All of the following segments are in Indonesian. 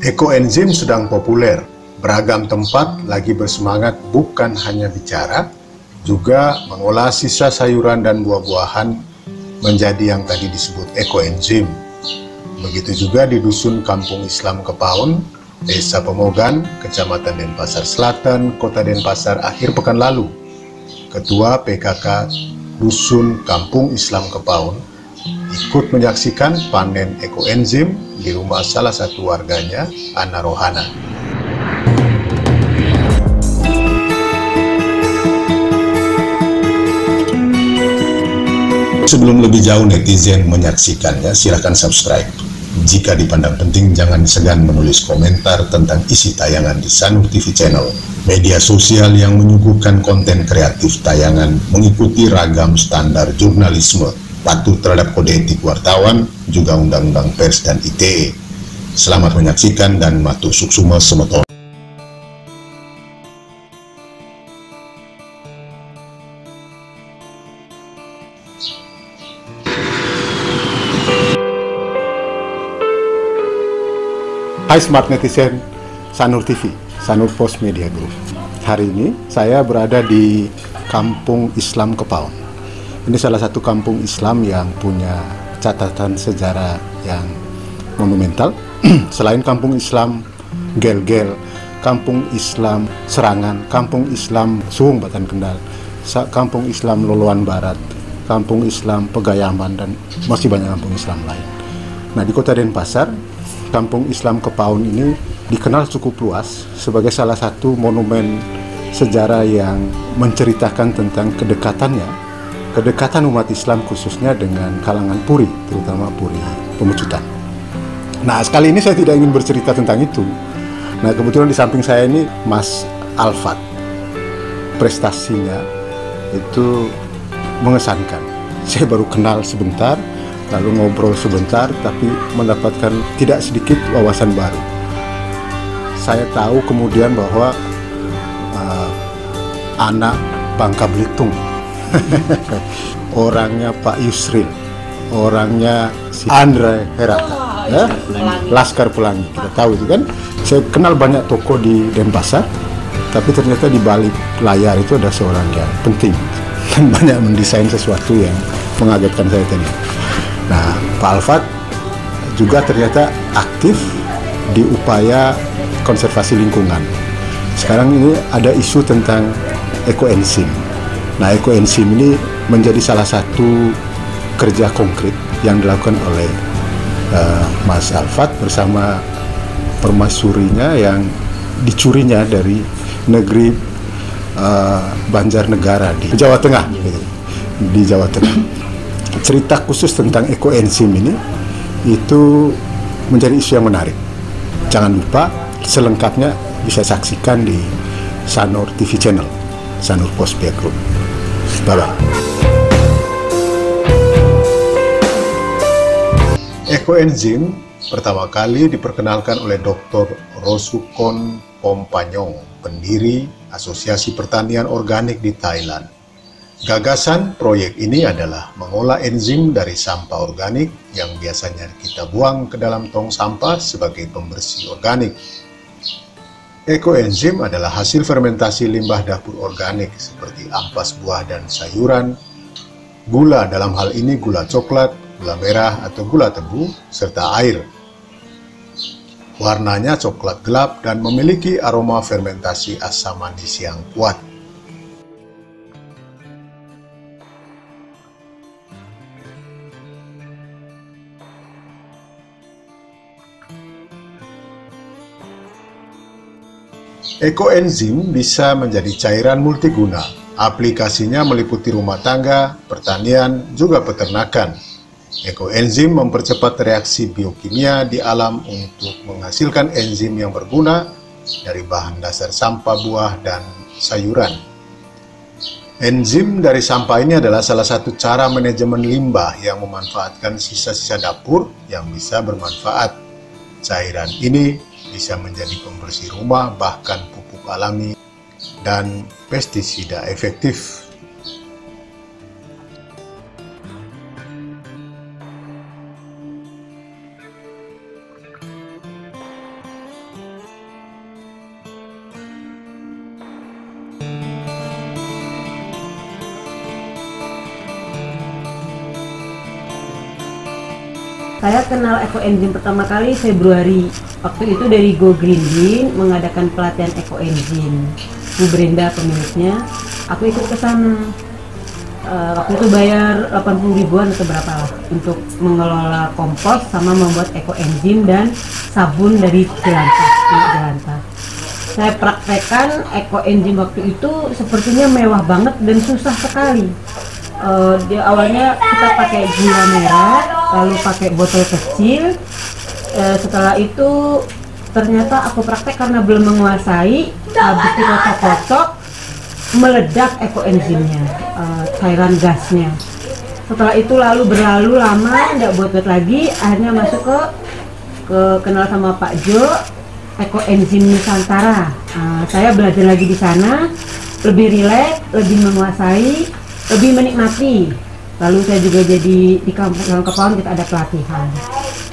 Ekoenzim sedang populer. Beragam tempat lagi bersemangat bukan hanya bicara, juga mengolah sisa sayuran dan buah-buahan menjadi yang tadi disebut ekoenzim. Begitu juga di Dusun Kampung Islam Kepaun, Desa Pemogan, Kecamatan Denpasar Selatan, Kota Denpasar akhir pekan lalu. Ketua PKK Dusun Kampung Islam Kepaun ikut menyaksikan panen ekoenzim di rumah salah satu warganya, Ana Rohana. Sebelum lebih jauh netizen menyaksikannya, silakan subscribe. Jika dipandang penting, jangan segan menulis komentar tentang isi tayangan di Sanur TV Channel. Media sosial yang menyuguhkan konten kreatif tayangan mengikuti ragam standar jurnalisme, patuh terhadap kode etik wartawan, juga Undang-Undang Pers dan ITE. Selamat menyaksikan dan matur suksuma semeton. Hai Smart Netizen Sanur TV, Sanur Post Media Group. Hari ini saya berada di Kampung Islam Kepaun. Ini salah satu kampung Islam yang punya catatan sejarah yang monumental. Selain kampung Islam Gel-Gel, kampung Islam Serangan, kampung Islam Suung Batan Kendal, kampung Islam Loloan Barat, kampung Islam Pegayaman, dan masih banyak kampung Islam lain. Nah, di Kota Denpasar, Kampung Islam Kepaun ini dikenal cukup luas sebagai salah satu monumen sejarah yang menceritakan tentang kedekatan umat Islam khususnya dengan kalangan Puri, terutama Puri Pemecutan. Nah, sekali ini saya tidak ingin bercerita tentang itu. Nah, kebetulan di samping saya ini Mas Alfat. Prestasinya itu mengesankan. Saya baru kenal sebentar, lalu ngobrol sebentar, tapi mendapatkan tidak sedikit wawasan baru. Saya tahu kemudian bahwa anak Bangka Belitung, orangnya Pak Yusril, orangnya si Andre Herata, ya? Laskar Pelangi, kita tahu itu kan. Saya kenal banyak tokoh di Denpasar, tapi ternyata di balik layar itu ada seorang yang penting dan banyak mendesain sesuatu yang mengagetkan saya tadi. Nah, Pak Alfat juga ternyata aktif di upaya konservasi lingkungan. Sekarang ini ada isu tentang ekoenzim. Nah, ekoenzim ini menjadi salah satu kerja konkret yang dilakukan oleh Mas Alfat bersama permaisurinya yang dicurinya dari negeri Banjarnegara di Jawa Tengah, di Jawa Tengah. Cerita khusus tentang ekoenzim ini itu menjadi isu yang menarik. Jangan lupa selengkapnya bisa saksikan di Sanur TV Channel, Sanur Post Media Group. Bye-bye. Ekoenzim pertama kali diperkenalkan oleh Dr. Rosukon Pompanyong, pendiri Asosiasi Pertanian Organik di Thailand. Gagasan proyek ini adalah mengolah enzim dari sampah organik yang biasanya kita buang ke dalam tong sampah sebagai pembersih organik. Ekoenzim adalah hasil fermentasi limbah dapur organik seperti ampas buah dan sayuran, gula, dalam hal ini gula coklat, gula merah atau gula tebu, serta air. Warnanya coklat gelap dan memiliki aroma fermentasi asam manis yang kuat. Ekoenzim bisa menjadi cairan multiguna. Aplikasinya meliputi rumah tangga, pertanian, juga peternakan. Ekoenzim mempercepat reaksi biokimia di alam untuk menghasilkan enzim yang berguna dari bahan dasar sampah buah dan sayuran. Enzim dari sampah ini adalah salah satu cara manajemen limbah yang memanfaatkan sisa-sisa dapur yang bisa bermanfaat. Cairan ini bisa menjadi pembersih rumah, bahkan pupuk alami dan pestisida efektif. Saya kenal ekoenzim pertama kali Februari. Waktu itu dari Go Green Bean mengadakan pelatihan ekoenzim. Bu Brenda pemiliknya. Aku ikut ke sana. Waktu itu bayar 80 ribuan atau berapa lah untuk mengelola kompos sama membuat ekoenzim dan sabun dari jelantah, minyak jelantah. Saya praktekkan ekoenzim waktu itu sepertinya mewah banget dan susah sekali. Di awalnya kita pakai gula merah, lalu pakai botol kecil. Setelah itu ternyata aku praktek karena belum menguasai, habis dikocok-kocok meledak ekoenzimnya, cairan gasnya. Setelah itu berlalu lama, nggak buat lagi, akhirnya masuk ke kenal sama Pak Jo, ekoenzim Nusantara. Saya belajar lagi di sana, lebih rileks, lebih menguasai, lebih menikmati. Lalu saya juga jadi di kampung Kepulauan kita ada pelatihan.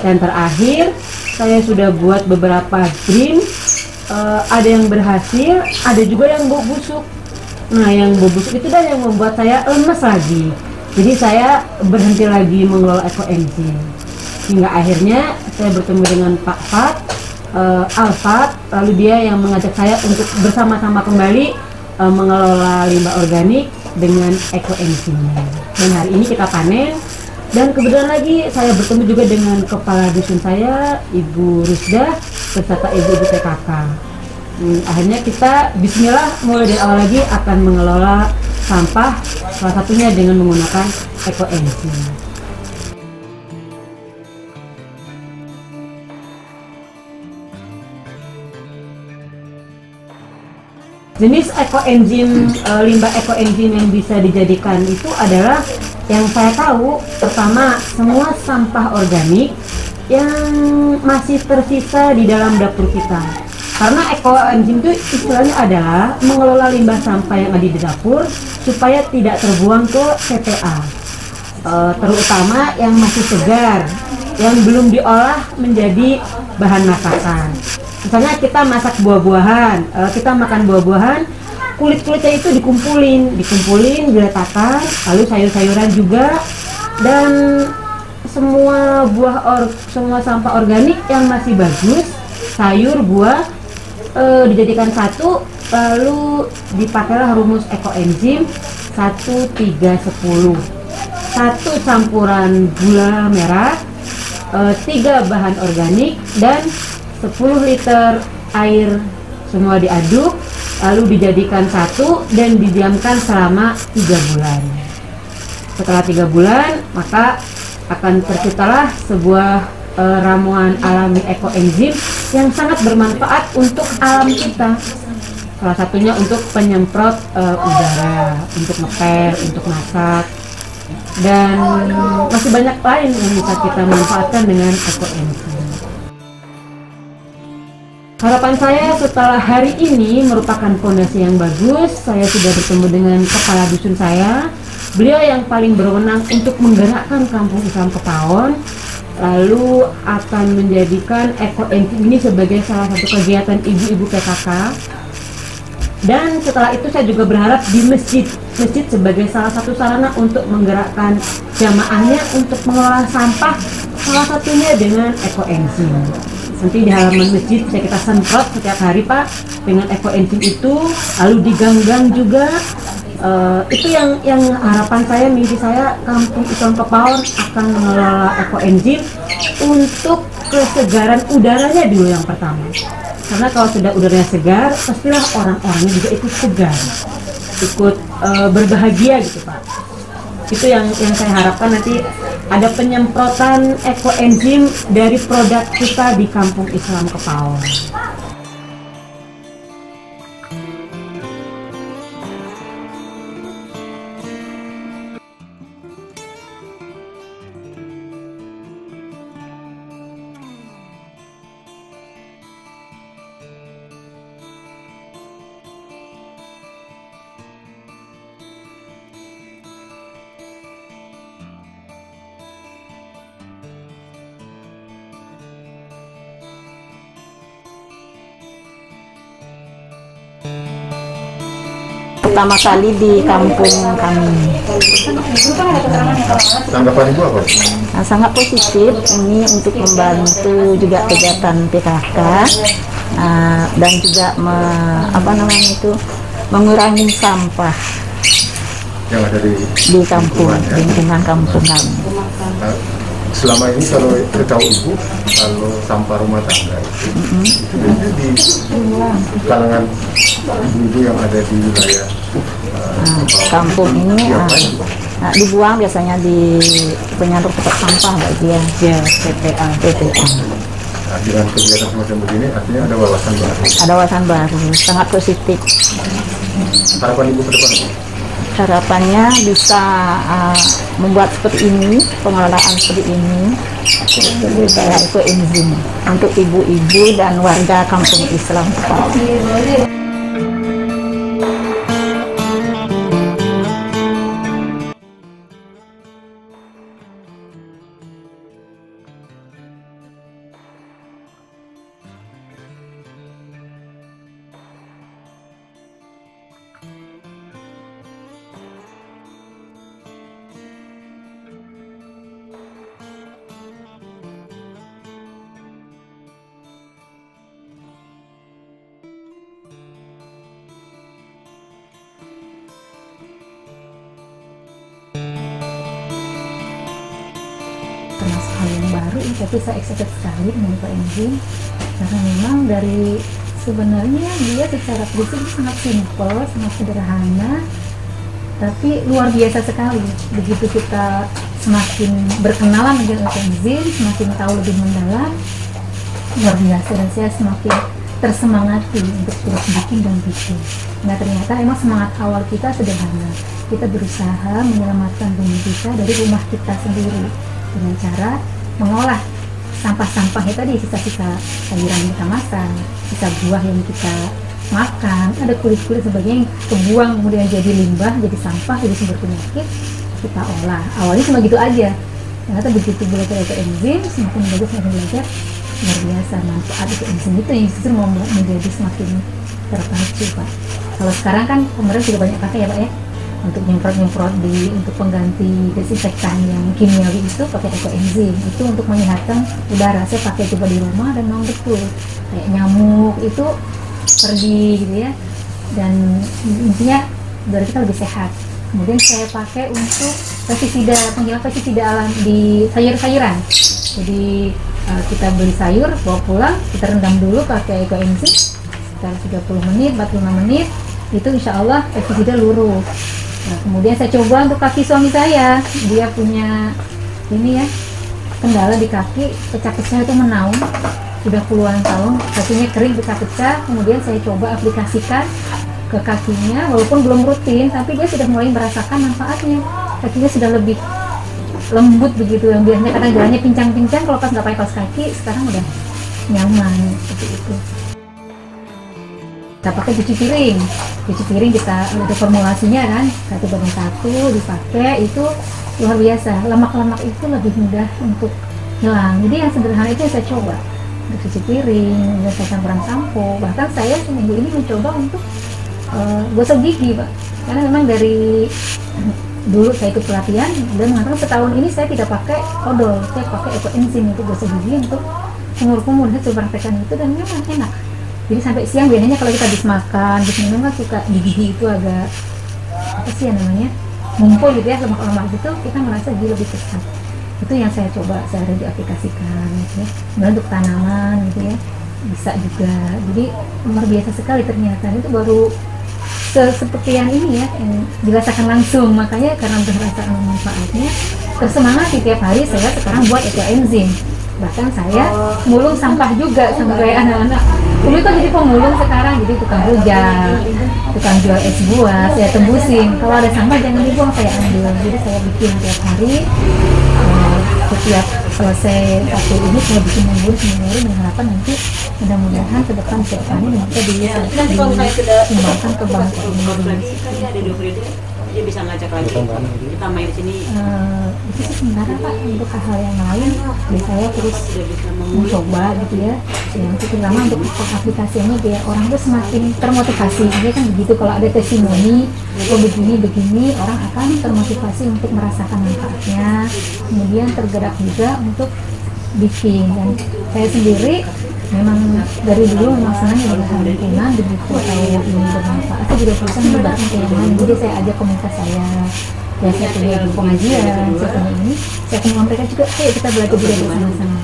Dan terakhir saya sudah buat beberapa drink, ada yang berhasil, ada juga yang bau busuk. Nah, yang bau busuk itu yang membuat saya lemes lagi. Jadi saya berhenti lagi mengelola ekoenzim. Hingga akhirnya saya bertemu dengan Pak Fat, Alfat, lalu dia yang mengajak saya untuk bersama-sama kembali mengelola limbah organik dengan ekoenzimnya. Dan hari ini kita panen. Dan kebetulan lagi saya bertemu juga dengan kepala dusun saya, Ibu Rusda, beserta Ibu PKK. Akhirnya kita bismillah mulai dari awal lagi akan mengelola sampah, salah satunya dengan menggunakan ekoenzim. Jenis ekoenzim, limbah ekoenzim yang bisa dijadikan itu adalah yang saya tahu, pertama semua sampah organik yang masih tersisa di dalam dapur kita. Karena ekoenzim itu istilahnya adalah mengelola limbah sampah yang ada di dapur supaya tidak terbuang ke TPA, terutama yang masih segar, yang belum diolah menjadi bahan masakan. Misalnya kita masak buah-buahan, kita makan buah-buahan, kulit-kulitnya itu dikumpulin, diletakkan, lalu sayur-sayuran juga, dan semua semua sampah organik yang masih bagus, sayur, buah, dijadikan satu, lalu dipakailah rumus ekoenzim 1-3-10. 1 campuran gula merah, 3 bahan organik, dan 10 liter air, semua diaduk, lalu dijadikan satu dan didiamkan selama 3 bulan. Setelah 3 bulan, maka akan terciptalah sebuah ramuan alami ekoenzim yang sangat bermanfaat untuk alam kita. Salah satunya untuk penyemprot udara, untuk ngepel, untuk masak, dan masih banyak lain yang bisa kita manfaatkan dengan ekoenzim. Harapan saya setelah hari ini merupakan fondasi yang bagus. Saya sudah bertemu dengan kepala dusun saya. Beliau yang paling berwenang untuk menggerakkan Kampung Islam Kepawon, lalu akan menjadikan ekoenzim ini sebagai salah satu kegiatan ibu-ibu PKK. Dan setelah itu saya juga berharap di masjid sebagai salah satu sarana untuk menggerakkan jamaahnya untuk mengelola sampah, salah satunya dengan ekoenzim. Nanti di halaman masjid bisa kita semprot setiap hari Pak dengan ekoenzim itu, lalu di gang-gang juga. Itu yang harapan saya, mimpi saya, Kampung Islam Kepawon akan mengelola ekoenzim untuk kesegaran udaranya dulu yang pertama. Karena kalau sudah udaranya segar, pastilah orang-orangnya juga ikut segar, ikut berbahagia gitu Pak. Itu yang saya harapkan, nanti ada penyemprotan ekoenzim dari produk kita di Kampung Islam Kepawon. pertama kali di kampung kami. Tanggapan Ibu apa? Nah, sangat positif ini untuk membantu juga kegiatan PKK dan juga mengurangi sampah Yang ada di kampung, lingkungan kampung kami. Selama ini kalau setahu Ibu, kalau sampah rumah tangga itu biasanya di kalangan ibu-ibu yang ada di wilayah kampung ini dibuang biasanya di penyalur tempat sampah Mbak Dia. Ya, PPA. Nah, dengan kegiatan semacam begini artinya ada wawasan baru. Ada wawasan baru, sangat positif. Harapan Ibu ke depan? Harapannya bisa membuat seperti ini, pengelolaan seperti ini kayak ekoenzim untuk ibu-ibu dan warga kampung Islam. Termasuk hal yang baru, tapi saya excited sekali dengan ekoenzim karena memang dari sebenarnya dia secara prinsip sangat simpel, sangat sederhana, tapi luar biasa sekali. Begitu kita semakin berkenalan dengan ekoenzim, semakin tahu lebih mendalam, luar biasa, dan saya semakin tersemangati untuk terus bikin dan bikin. Nah, ternyata emang semangat awal kita sederhana. Kita berusaha menyelamatkan bumi kita dari rumah kita sendiri dengan cara mengolah sampah-sampahnya tadi, sisa-sisa sayuran yang kita makan, sisa buah yang kita makan, ada kulit-kulit sebagainya yang kebuang kemudian jadi limbah, jadi sampah, jadi sumber penyakit, kita olah. Awalnya cuma gitu aja. Ternyata begitu belajar ekoenzim, semakin belajar, luar biasa manfaat ekoenzim itu yang justru mau menjadi semakin terpacu, Pak. Kalau sekarang kan kemarin juga banyak pakai ya, Pak ya, untuk nyemprot untuk pengganti desinfektan yang kimiawi itu pakai ekoenzim. Itu untuk menyehatkan udara. Saya pakai coba di rumah dan memang betul kayak nyamuk itu pergi gitu ya, dan intinya udara kita lebih sehat. Kemudian saya pakai untuk pestisida, penghilang pestisida alam di sayur-sayuran. Jadi kita beli sayur, bawa pulang, kita rendam dulu pakai ekoenzim sekitar 30 menit, 45 menit, itu insya Allah pestisida luruh. Nah, kemudian saya coba untuk kaki suami saya, dia punya ini ya, kendala di kaki, pecah-pecah itu menaun, sudah puluhan tahun, kakinya kering pecah-pecah. Kemudian saya coba aplikasikan ke kakinya, walaupun belum rutin, tapi dia sudah mulai merasakan manfaatnya. Kakinya sudah lebih lembut begitu, yang biasanya kadang jalannya pincang-pincang kalau pas nggak pakai kaos kaki, sekarang udah nyaman seperti itu. Kita pakai cuci piring kita ada formulasinya kan, 1:1 dipakai, itu luar biasa. Lemak-lemak itu lebih mudah untuk hilang. Jadi yang sederhana itu yang saya coba untuk cuci piring, saya campuran sampo. Bahkan saya seminggu ini mencoba untuk gosok gigi, Pak, karena memang dari dulu saya ikut pelatihan dan mengatakan setahun ini saya tidak pakai odol, saya pakai ekoenzim untuk gosok gigi untuk kumur-kumur. Saya coba praktekkan itu dan memang enak. Jadi sampai siang biasanya kalau kita habis makan, habis minum kan suka di gigi itu agak apa sih ya namanya, ngumpul gitu ya, lemak-lemak gitu, kita merasa gigi lebih sehat. Itu yang saya coba sehari diaplikasikan gitu ya. Kemudian untuk tanaman gitu ya, bisa juga. Jadi luar biasa sekali ternyata. Itu baru seperti yang ini ya, yang dirasakan langsung. Makanya karena udah rasakan manfaatnya, tersemangat tiap hari saya sekarang buat ekoenzim. Bahkan saya mulung sampah juga sama kayak anak-anak. Dulu kan jadi pemulung, sekarang jadi tukang rujak, tukang jual es buah, saya tembusin. Kalau ada sampah jangan dibuang, saya ambil. Jadi saya bikin tiap hari. Setiap selesai satu ini saya bikin membun sendiri dengan harapan nanti mudah-mudahan ke depan saya ini nanti bisa dikembangkan ke bangsa ini. dia bisa ngajak lagi kita main di sini. Itu sih sebenarnya Pak, untuk hal-hal yang lain saya terus mencoba gitu ya, yang terutama untuk aplikasinya biar orang tuh semakin termotivasi. Dia kan begitu, kalau ada testimoni atau begini orang akan termotivasi untuk merasakan manfaatnya, kemudian tergerak juga untuk bikin. Dan saya sendiri memang dari dulu memang senang dengan hal lingkungan, begitu tahu ini bermanfaat saya juga bisa menyebarkan ke yang lain. Jadi saya ajak komunitas saya, ya saya kuliah di pengajian, saya punya ini, saya kenal mereka juga, ayo kita belajar juga bersama-sama.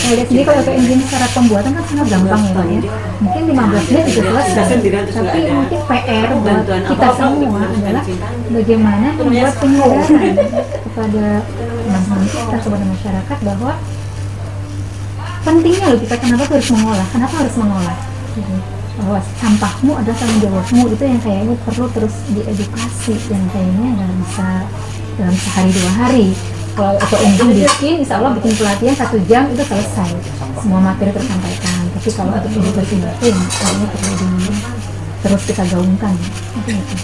Saya lihat sendiri kalau engine secara pembuatan kan sangat gampang ya Pak ya, mungkin 15 menit bisa selesai, tapi mungkin PR buat kita semua adalah bagaimana membuat penyadaran kepada teman-teman kita, kepada masyarakat bahwa pentingnya loh kita harus mengolah, bahwa sampahmu adalah tanggung jawabmu. Itu yang kayaknya perlu terus diedukasi, dan kayaknya nggak bisa dalam sehari 2 hari. Kalau engine bikin, insya Allah bikin pelatihan 1 jam itu selesai, semua materi tersampaikan. Tapi kalau untuk edukasi itu yang kayaknya perlu terus kita gaungkan. Mungkin itu.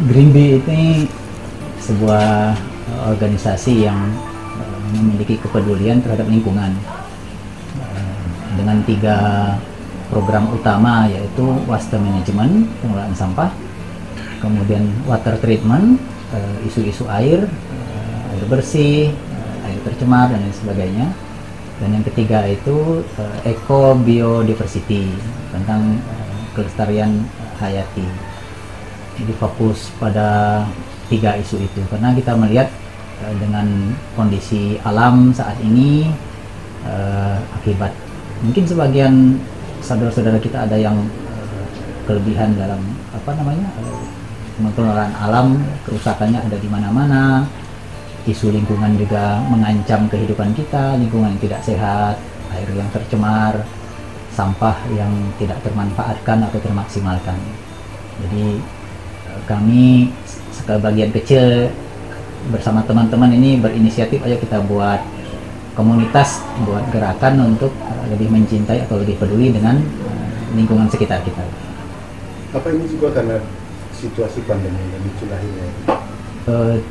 Green Bee ini sebuah organisasi yang memiliki kepedulian terhadap lingkungan dengan 3 program utama, yaitu waste management, pengelolaan sampah, kemudian water treatment, isu-isu air bersih, air tercemar dan lain sebagainya, dan yang ketiga itu eco biodiversity, tentang kelestarian hayati. Jadi fokus pada 3 isu itu, karena kita melihat dengan kondisi alam saat ini, akibat mungkin sebagian saudara-saudara kita ada yang kelebihan dalam pengelolaan alam, kerusakannya ada di mana-mana, isu lingkungan juga mengancam kehidupan kita, lingkungan yang tidak sehat, air yang tercemar, sampah yang tidak termanfaatkan atau termaksimalkan. Jadi kami sebagian kecil bersama teman-teman ini berinisiatif, ayo kita buat komunitas, buat gerakan untuk lebih mencintai atau lebih peduli dengan lingkungan sekitar kita. Apa ini juga karena situasi pandemi yang diculahinya?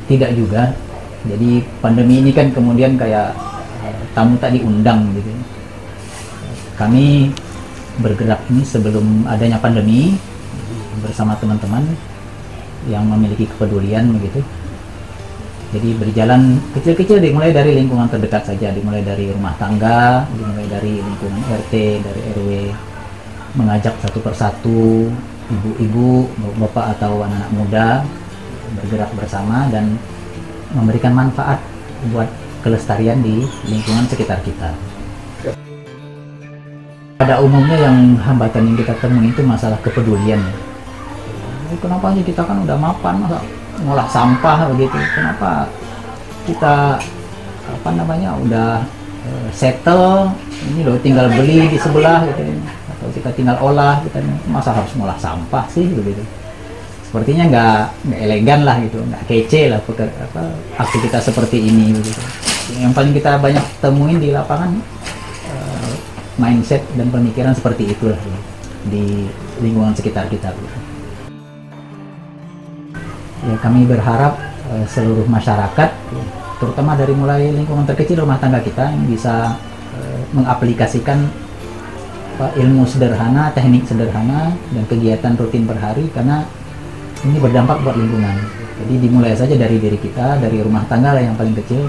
Tidak juga. Jadi pandemi ini kan kemudian kayak tamu tak diundang gitu. Kami bergerak ini sebelum adanya pandemi bersama teman-teman yang memiliki kepedulian begitu. Jadi berjalan kecil-kecil, dimulai dari lingkungan terdekat saja, dimulai dari rumah tangga, dimulai dari lingkungan RT, dari RW, mengajak satu persatu ibu-ibu, bapak atau anak-anak muda bergerak bersama dan memberikan manfaat buat kelestarian di lingkungan sekitar kita. Pada umumnya yang hambatan yang kita temui itu masalah kepedulian. Kenapa sih kita kan udah mapan, masa ngolah sampah begitu? Kenapa kita udah settle, ini loh tinggal beli di sebelah gitu, atau kita tinggal olah, kita masa harus ngolah sampah sih begitu? Sepertinya nggak elegan lah gitu, nggak kece lah aktivitas seperti ini begitu. Yang paling kita banyak temuin di lapangan mindset dan pemikiran seperti itulah di lingkungan sekitar kita. Ya, kami berharap seluruh masyarakat, terutama dari mulai lingkungan terkecil rumah tangga kita, yang bisa mengaplikasikan ilmu sederhana, teknik sederhana, dan kegiatan rutin per hari, karena ini berdampak buat lingkungan. Jadi dimulai saja dari diri kita, dari rumah tangga lah yang paling kecil.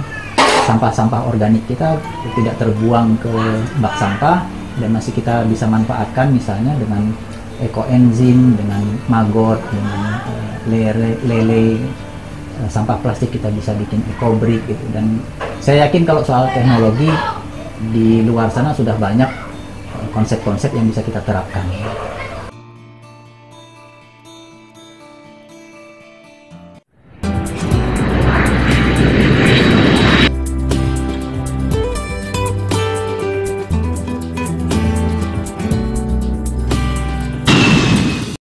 Sampah-sampah organik kita tidak terbuang ke bak sampah, dan masih kita bisa manfaatkan misalnya dengan ekoenzim, dengan maggot, dengan lele sampah plastik kita bisa bikin eco-brick gitu. Dan saya yakin kalau soal teknologi di luar sana sudah banyak konsep-konsep yang bisa kita terapkan.